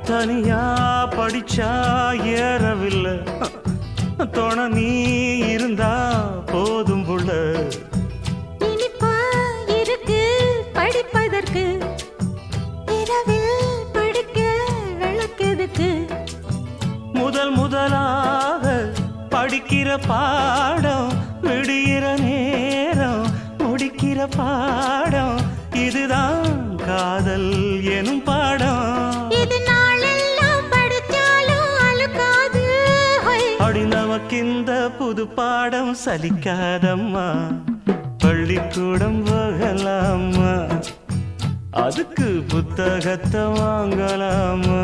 தனியா படிச்சா ஏறவில்லை, துணை நீ இருந்தா போதும் புள்ள. இனிப்பா இருக்கு படிப்பதற்கு, இரவில் படிக்க விளக்கெதுக்கு. முதலாக படிக்கிற பாடம், விடுகிற நேரம் முடிக்கிற பாடம், இதுதான் காதல் எனும் பாடம். இது நாளெல்லாம் படிச்சாலும் அழுக்காது. அடி நமக்கு இந்த புது பாடம் சலிக்காதம்மா, பள்ளிக்கூடம் போகலாமா, அதுக்கு புத்தகத்தை வாங்கலாமா.